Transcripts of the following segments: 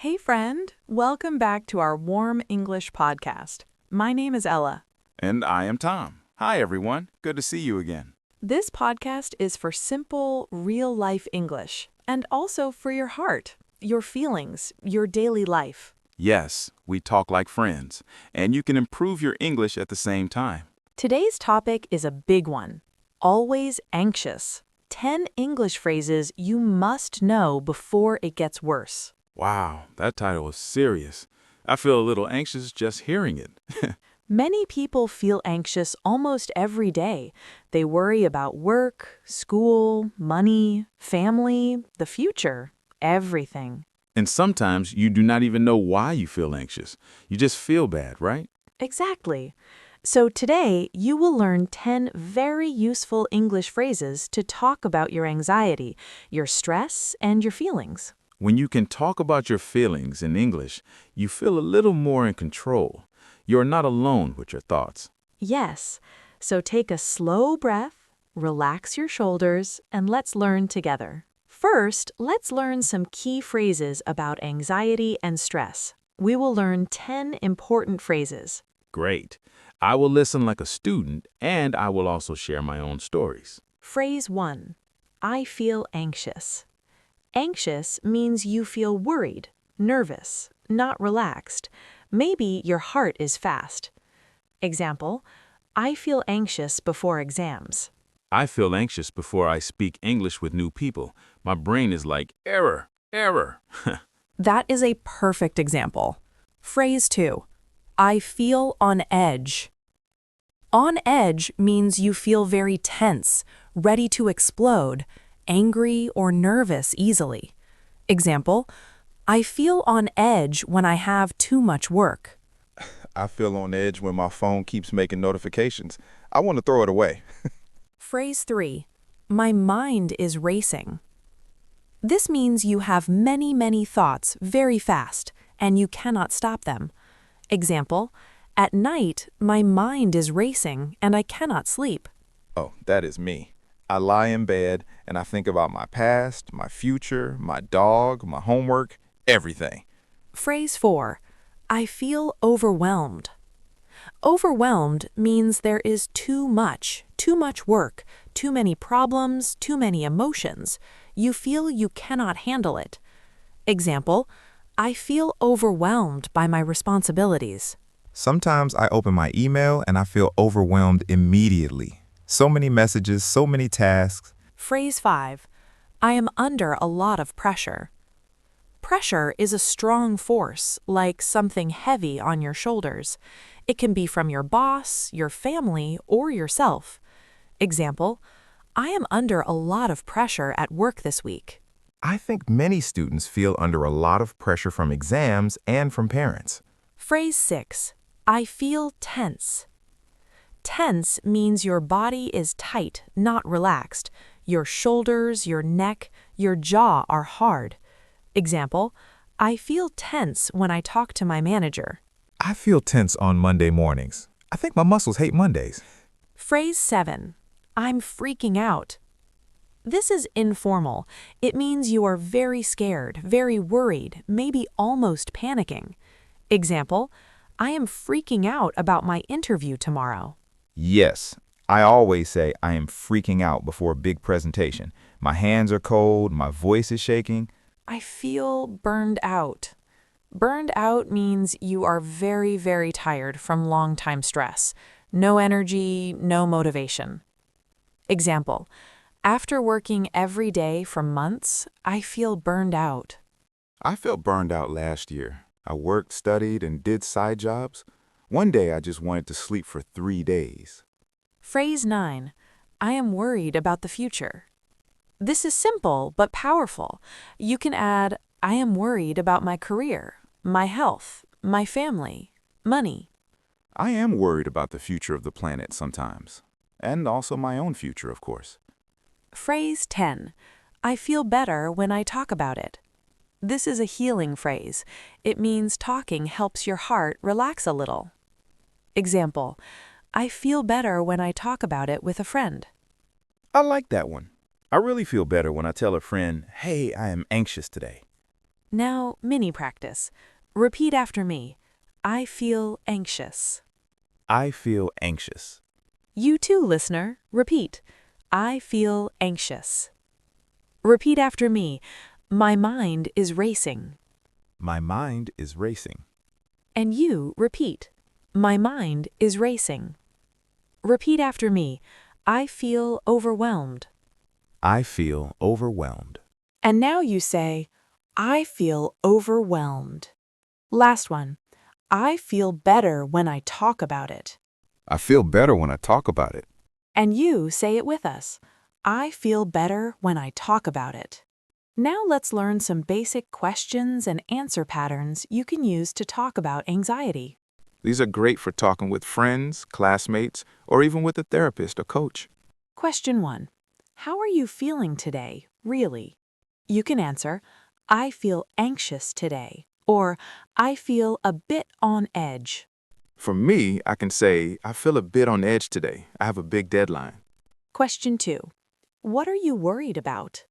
Hey, friend. Welcome back to our Warm English podcast. My name is Ella. And I am Tom. Hi, everyone. Good to see you again. This podcast is for simple, real-life English, and also for your heart, your feelings, your daily life. Yes, we talk like friends, and you can improve your English at the same time. Today's topic is a big one. Always anxious. 10 English phrases you must know before it gets worse. Wow, that title is serious. I feel a little anxious just hearing it. Many people feel anxious almost every day. They worry about work, school, money, family, the future, everything. And sometimes you do not even know why you feel anxious. You just feel bad, right? Exactly. So today, you will learn 10 very useful English phrases to talk about your anxiety, your stress, and your feelings. When you can talk about your feelings in English, you feel a little more in control. You're not alone with your thoughts. Yes. So take a slow breath, relax your shoulders, and let's learn together. First, let's learn some key phrases about anxiety and stress. We will learn 10 important phrases. Great. I will listen like a student, and I will also share my own stories. Phrase 1. I feel anxious. Anxious means you feel worried, nervous, not relaxed. Maybe your heart is fast. Example, I feel anxious before exams. I feel anxious before I speak English with new people. My brain is like, error, error. That is a perfect example. Phrase 2. I feel on edge. On edge means you feel very tense, ready to explode, angry or nervous easily. Example, I feel on edge when I have too much work. I feel on edge when my phone keeps making notifications. I want to throw it away. Phrase 3. My mind is racing. This means you have many thoughts very fast, and you cannot stop them. Example, at night, my mind is racing and I cannot sleep. Oh, that is me. I lie in bed and I think about my past, my future, my dog, my homework, everything. Phrase 4. I feel overwhelmed. Overwhelmed means there is too much work, too many problems, too many emotions. You feel you cannot handle it. Example, I feel overwhelmed by my responsibilities. Sometimes I open my email and I feel overwhelmed immediately. So many messages, so many tasks. Phrase 5. I am under a lot of pressure. Pressure is a strong force, like something heavy on your shoulders. It can be from your boss, your family, or yourself. Example, I am under a lot of pressure at work this week. I think many students feel under a lot of pressure from exams and from parents. Phrase 6. I feel tense. Tense means your body is tight, not relaxed. Your shoulders, your neck, your jaw are hard. Example, I feel tense when I talk to my manager. I feel tense on Monday mornings. I think my muscles hate Mondays. Phrase 7. I'm freaking out. This is informal. It means you are very scared, very worried, maybe almost panicking. Example, I am freaking out about my interview tomorrow. Yes, I always say I am freaking out before a big presentation. My hands are cold, my voice is shaking. I feel burned out. Burned out means you are very tired from long-time stress. No energy, no motivation. Example, after working every day for months, I feel burned out. I felt burned out last year. I worked, studied, and did side jobs. One day I just wanted to sleep for 3 days. Phrase 9. I am worried about the future. This is simple but powerful. You can add, I am worried about my career, my health, my family, money. I am worried about the future of the planet sometimes. And also my own future, of course. Phrase 10. I feel better when I talk about it. This is a healing phrase. It means talking helps your heart relax a little. Example, I feel better when I talk about it with a friend. I like that one. I really feel better when I tell a friend, hey, I am anxious today. Now, mini practice. Repeat after me. I feel anxious. I feel anxious. You too, listener. Repeat. I feel anxious. Repeat after me. My mind is racing. My mind is racing. And you repeat. My mind is racing. Repeat after me. I feel overwhelmed. I feel overwhelmed. And now you say, I feel overwhelmed. Last one. I feel better when I talk about it. I feel better when I talk about it. And you say it with us. I feel better when I talk about it. Now let's learn some basic questions and answer patterns you can use to talk about anxiety. These are great for talking with friends, classmates, or even with a therapist or coach. Question 1. How are you feeling today, really? You can answer, I feel anxious today, or I feel a bit on edge. For me, I can say, I feel a bit on edge today. I have a big deadline. Question 2. What are you worried about?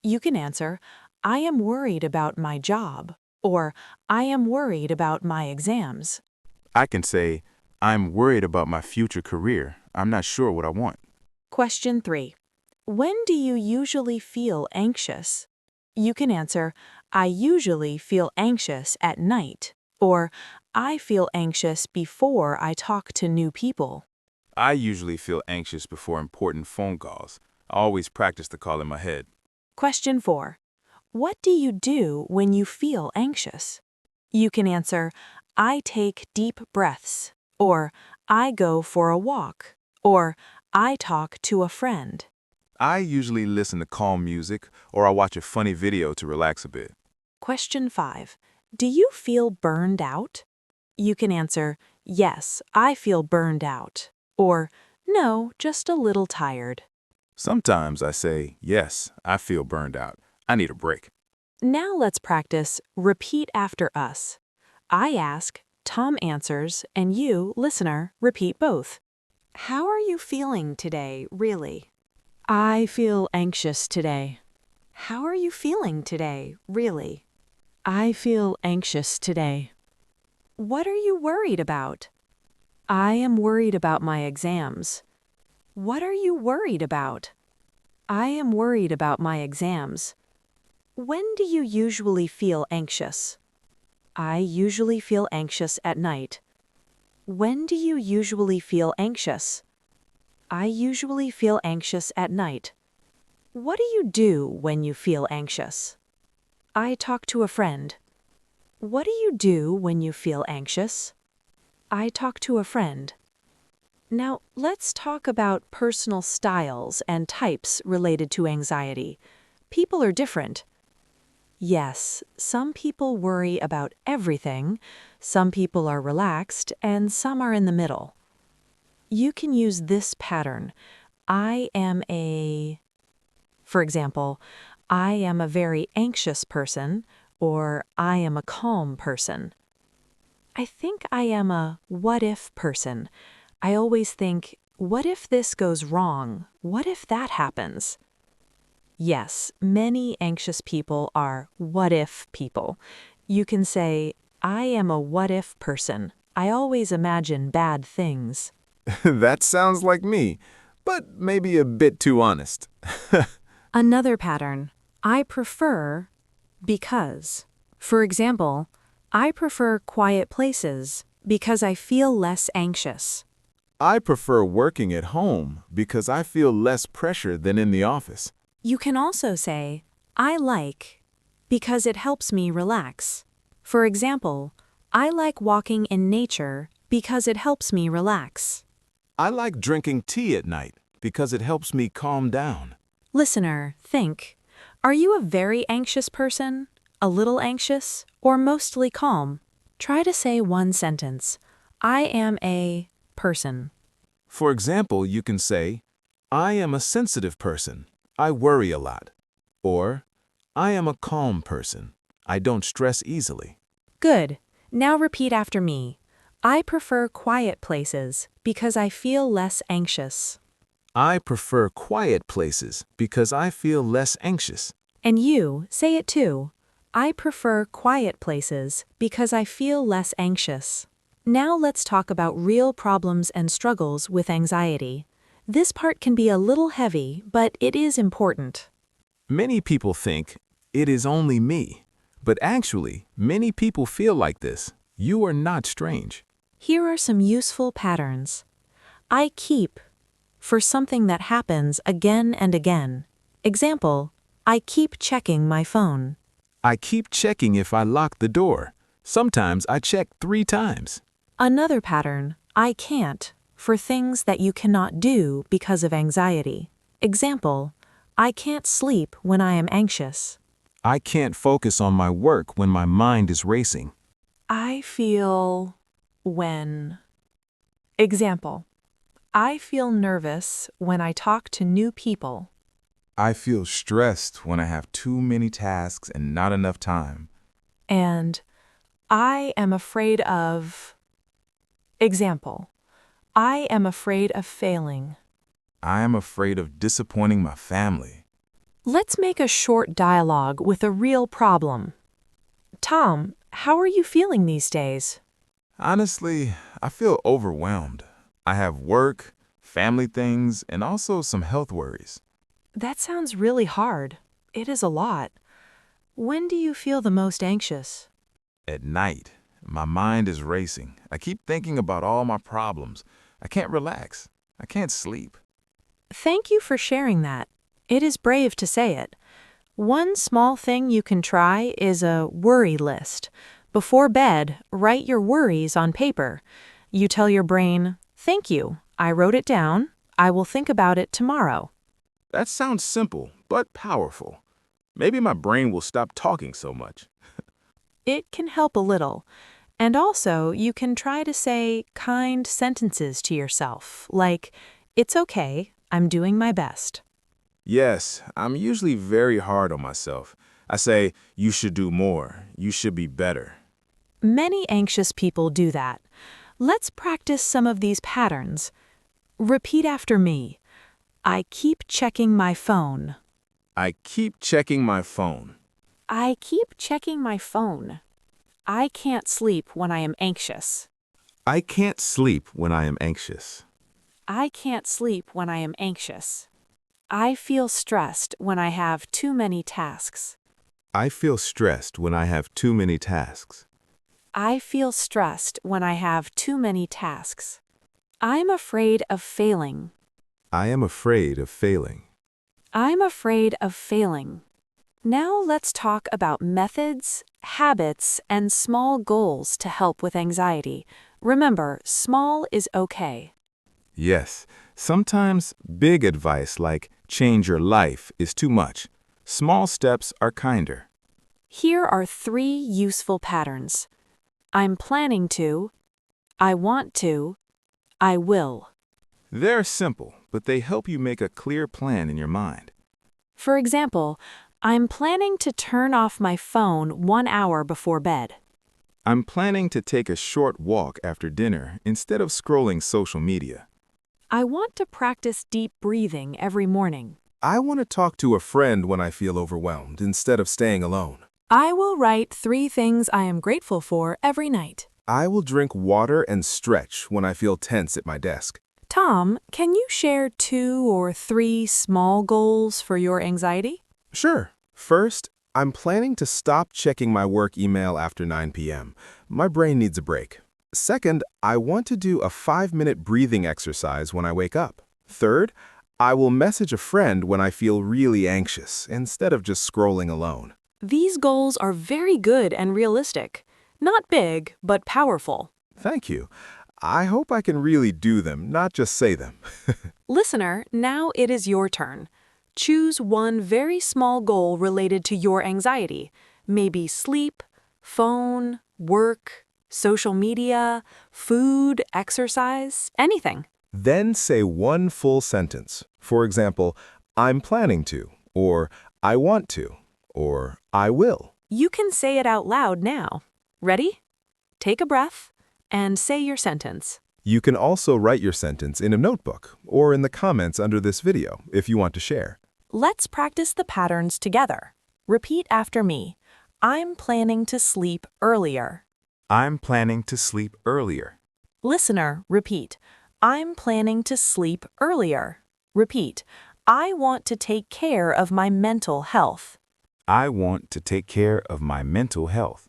You can answer, I am worried about my job, or I am worried about my exams. I can say, I'm worried about my future career. I'm not sure what I want. Question 3. When do you usually feel anxious? You can answer, I usually feel anxious at night, or I feel anxious before I talk to new people. I usually feel anxious before important phone calls. I always practice the call in my head. Question 4. What do you do when you feel anxious? You can answer, I take deep breaths, or I go for a walk, or I talk to a friend. I usually listen to calm music or I watch a funny video to relax a bit. Question 5. Do you feel burned out? You can answer, yes, I feel burned out, or no, just a little tired. Sometimes I say, yes, I feel burned out. I need a break. Now let's practice repeat after us. I ask, Tom answers, and you, listener, repeat both. How are you feeling today, really? I feel anxious today. How are you feeling today, really? I feel anxious today. What are you worried about? I am worried about my exams. What are you worried about? I am worried about my exams. When do you usually feel anxious? I usually feel anxious at night. When do you usually feel anxious? I usually feel anxious at night. What do you do when you feel anxious? I talk to a friend. What do you do when you feel anxious? I talk to a friend. Now, let's talk about personal styles and types related to anxiety. People are different. Yes, some people worry about everything, some people are relaxed, and some are in the middle. You can use this pattern. I am a... For example, I am a very anxious person, or I am a calm person. I think I am a what-if person. I always think, what if this goes wrong? What if that happens? Yes, many anxious people are what-if people. You can say, I am a what-if person. I always imagine bad things. That sounds like me, but maybe a bit too honest. Another pattern. I prefer because. For example, I prefer quiet places because I feel less anxious. I prefer working at home because I feel less pressure than in the office. You can also say, I like because it helps me relax. For example, I like walking in nature because it helps me relax. I like drinking tea at night because it helps me calm down. Listener, think. Are you a very anxious person, a little anxious, or mostly calm? Try to say one sentence. I am a person. For example, you can say, I am a sensitive person. I worry a lot. Or, I am a calm person. I don't stress easily. Good. Now repeat after me. I prefer quiet places because I feel less anxious. I prefer quiet places because I feel less anxious. And you, say it too. I prefer quiet places because I feel less anxious. Now let's talk about real problems and struggles with anxiety. This part can be a little heavy, but it is important. Many people think, it is only me. But actually, many people feel like this. You are not strange. Here are some useful patterns. I keep for something that happens again and again. Example, I keep checking my phone. I keep checking if I lock the door. Sometimes I check 3 times. Another pattern, I can't, for things that you cannot do because of anxiety. Example, I can't sleep when I am anxious. I can't focus on my work when my mind is racing. I feel when. Example, I feel nervous when I talk to new people. I feel stressed when I have too many tasks and not enough time. And I am afraid of. Example, I am afraid of failing. I am afraid of disappointing my family. Let's make a short dialogue with a real problem. Tom, how are you feeling these days? Honestly, I feel overwhelmed. I have work, family things, and also some health worries. That sounds really hard. It is a lot. When do you feel the most anxious? At night, my mind is racing. I keep thinking about all my problems. I can't relax. I can't sleep. Thank you for sharing that. It is brave to say it. One small thing you can try is a worry list. Before bed, write your worries on paper. You tell your brain, "Thank you. I wrote it down. I will think about it tomorrow." That sounds simple, but powerful. Maybe my brain will stop talking so much. It can help a little. And also, you can try to say kind sentences to yourself, like, "It's okay. I'm doing my best." Yes, I'm usually very hard on myself. I say, you should do more. You should be better. Many anxious people do that. Let's practice some of these patterns. Repeat after me. I keep checking my phone. I keep checking my phone. I keep checking my phone. I can't sleep when I am anxious. I can't sleep when I am anxious. I can't sleep when I am anxious. I feel stressed when I have too many tasks. I feel stressed when I have too many tasks. I feel stressed when I have too many tasks. I'm afraid of failing. I am afraid of failing. I'm afraid of failing. Now let's talk about methods, habits, and small goals to help with anxiety. Remember, small is okay. Yes, sometimes big advice like change your life is too much. Small steps are kinder. Here are 3 useful patterns. I'm planning to. I want to. I will. They're simple, but they help you make a clear plan in your mind. For example, I'm planning to turn off my phone 1 hour before bed. I'm planning to take a short walk after dinner instead of scrolling social media. I want to practice deep breathing every morning. I want to talk to a friend when I feel overwhelmed instead of staying alone. I will write 3 things I am grateful for every night. I will drink water and stretch when I feel tense at my desk. Tom, can you share 2 or 3 small goals for your anxiety? Sure. First, I'm planning to stop checking my work email after 9 p.m. My brain needs a break. Second, I want to do a 5-minute breathing exercise when I wake up. Third, I will message a friend when I feel really anxious instead of just scrolling alone. These goals are very good and realistic. Not big, but powerful. Thank you. I hope I can really do them, not just say them. Listener, now it is your turn. Choose one very small goal related to your anxiety. Maybe sleep, phone, work, social media, food, exercise, anything. Then say one full sentence. For example, I'm planning to, or I want to, or I will. You can say it out loud now. Ready? Take a breath and say your sentence. You can also write your sentence in a notebook or in the comments under this video if you want to share. Let's practice the patterns together. Repeat after me. I'm planning to sleep earlier. I'm planning to sleep earlier. Listener, repeat. I'm planning to sleep earlier. Repeat. I want to take care of my mental health. I want to take care of my mental health.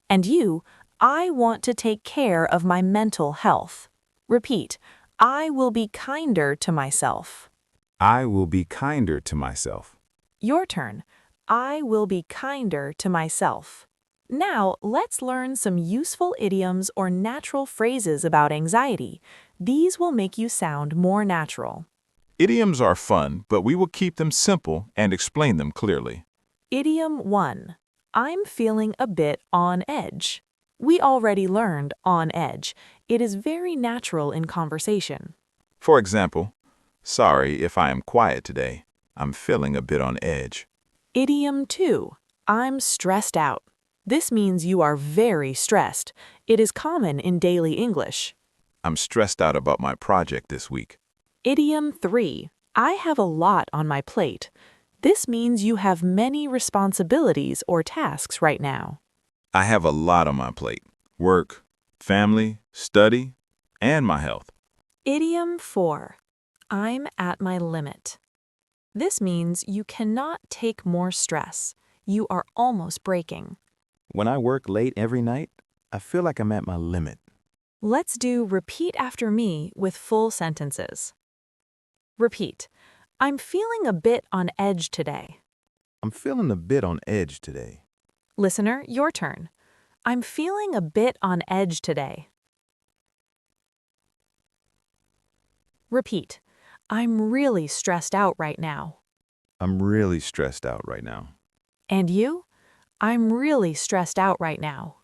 And you, I want to take care of my mental health. Repeat. I will be kinder to myself. I will be kinder to myself. Your turn. I will be kinder to myself. Now, let's learn some useful idioms or natural phrases about anxiety. These will make you sound more natural. Idioms are fun, but we will keep them simple and explain them clearly. Idiom 1. I'm feeling a bit on edge. We already learned on edge. It is very natural in conversation. For example, sorry if I am quiet today. I'm feeling a bit on edge. Idiom 2. I'm stressed out. This means you are very stressed. It is common in daily English. I'm stressed out about my project this week. Idiom 3. I have a lot on my plate. This means you have many responsibilities or tasks right now. I have a lot on my plate. Work, family, study, and my health. Idiom 4. I'm at my limit. This means you cannot take more stress. You are almost breaking. When I work late every night, I feel like I'm at my limit. Let's do repeat after me with full sentences. Repeat. I'm feeling a bit on edge today. I'm feeling a bit on edge today. Listener, your turn. I'm feeling a bit on edge today. Repeat. I'm really stressed out right now. I'm really stressed out right now. And you? I'm really stressed out right now.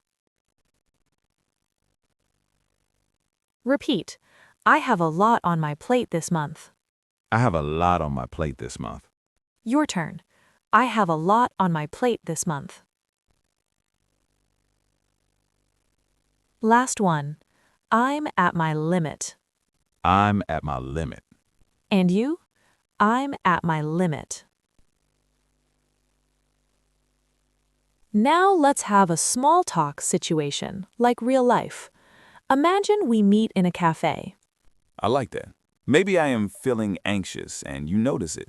Repeat. I have a lot on my plate this month. I have a lot on my plate this month. Your turn. I have a lot on my plate this month. Last one. I'm at my limit. I'm at my limit. And you? I'm at my limit. Now let's have a small talk situation, like real life. Imagine we meet in a cafe. I like that. Maybe I am feeling anxious and you notice it.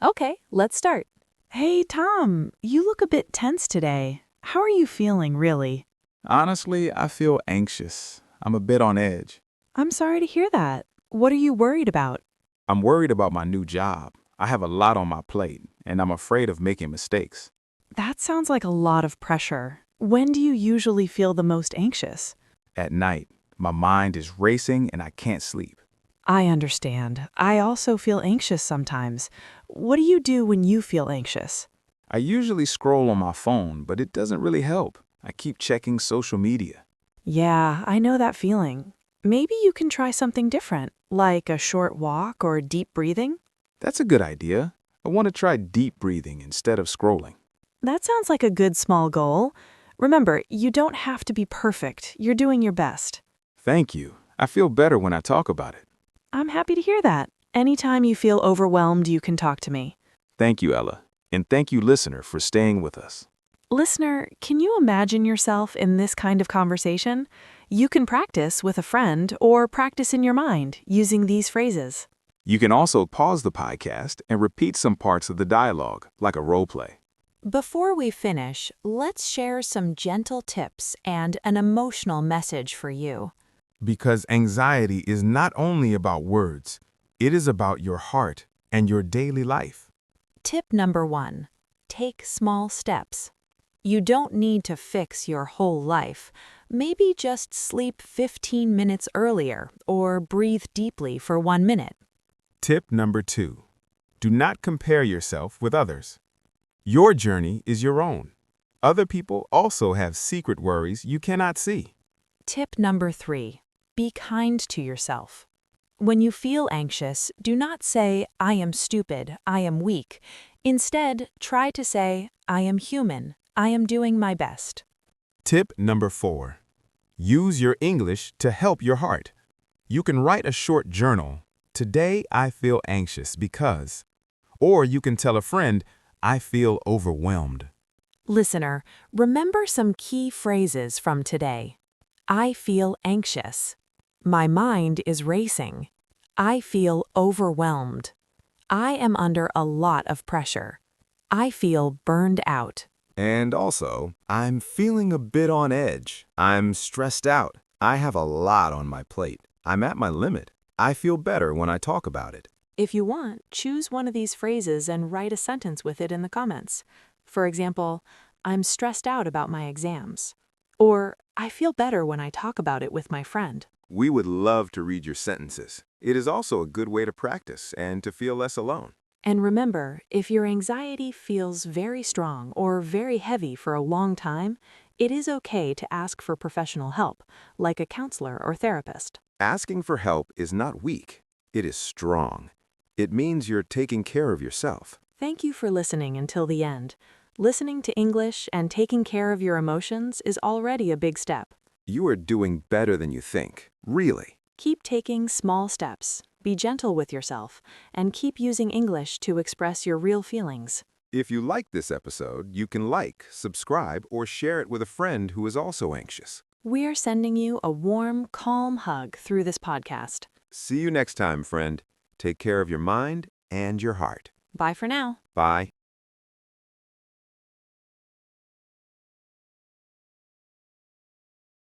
Okay, let's start. Hey, Tom, you look a bit tense today. How are you feeling, really? Honestly, I feel anxious. I'm a bit on edge. I'm sorry to hear that. What are you worried about? I'm worried about my new job. I have a lot on my plate, and I'm afraid of making mistakes. That sounds like a lot of pressure. When do you usually feel the most anxious? At night, my mind is racing and I can't sleep. I understand. I also feel anxious sometimes. What do you do when you feel anxious? I usually scroll on my phone, but it doesn't really help. I keep checking social media. Yeah, I know that feeling. Maybe you can try something different, like a short walk or deep breathing. That's a good idea. I want to try deep breathing instead of scrolling. That sounds like a good small goal. Remember, you don't have to be perfect. You're doing your best. Thank you. I feel better when I talk about it. I'm happy to hear that. Anytime you feel overwhelmed, you can talk to me. Thank you, Ella. And thank you, listener, for staying with us. Listener, can you imagine yourself in this kind of conversation? You can practice with a friend or practice in your mind using these phrases. You can also pause the podcast and repeat some parts of the dialogue, like a role play. Before we finish, let's share some gentle tips and an emotional message for you. Because anxiety is not only about words, it is about your heart and your daily life. Tip number 1. Take small steps. You don't need to fix your whole life. Maybe just sleep 15 minutes earlier or breathe deeply for 1 minute. Tip number 2. Do not compare yourself with others. Your journey is your own. Other people also have secret worries you cannot see. Tip number 3. Be kind to yourself. When you feel anxious, do not say, I am stupid, I am weak. Instead, try to say, I am human, I am doing my best. Tip number 4. Use your English to help your heart. You can write a short journal. Today I feel anxious because. Or you can tell a friend, I feel overwhelmed. Listener, remember some key phrases from today. I feel anxious. My mind is racing. I feel overwhelmed. I am under a lot of pressure. I feel burned out. And also, I'm feeling a bit on edge. I'm stressed out. I have a lot on my plate. I'm at my limit. I feel better when I talk about it. If you want, choose one of these phrases and write a sentence with it in the comments. For example, I'm stressed out about my exams. Or, I feel better when I talk about it with my friend. We would love to read your sentences. It is also a good way to practice and to feel less alone. And remember, if your anxiety feels very strong or very heavy for a long time, it is okay to ask for professional help, like a counselor or therapist. Asking for help is not weak. It is strong. It means you're taking care of yourself. Thank you for listening until the end. Listening to English and taking care of your emotions is already a big step. You are doing better than you think. Really. Keep taking small steps, be gentle with yourself, and keep using English to express your real feelings. If you like this episode, you can like, subscribe, or share it with a friend who is also anxious. We're sending you a warm, calm hug through this podcast. See you next time, friend. Take care of your mind and your heart. Bye for now. Bye.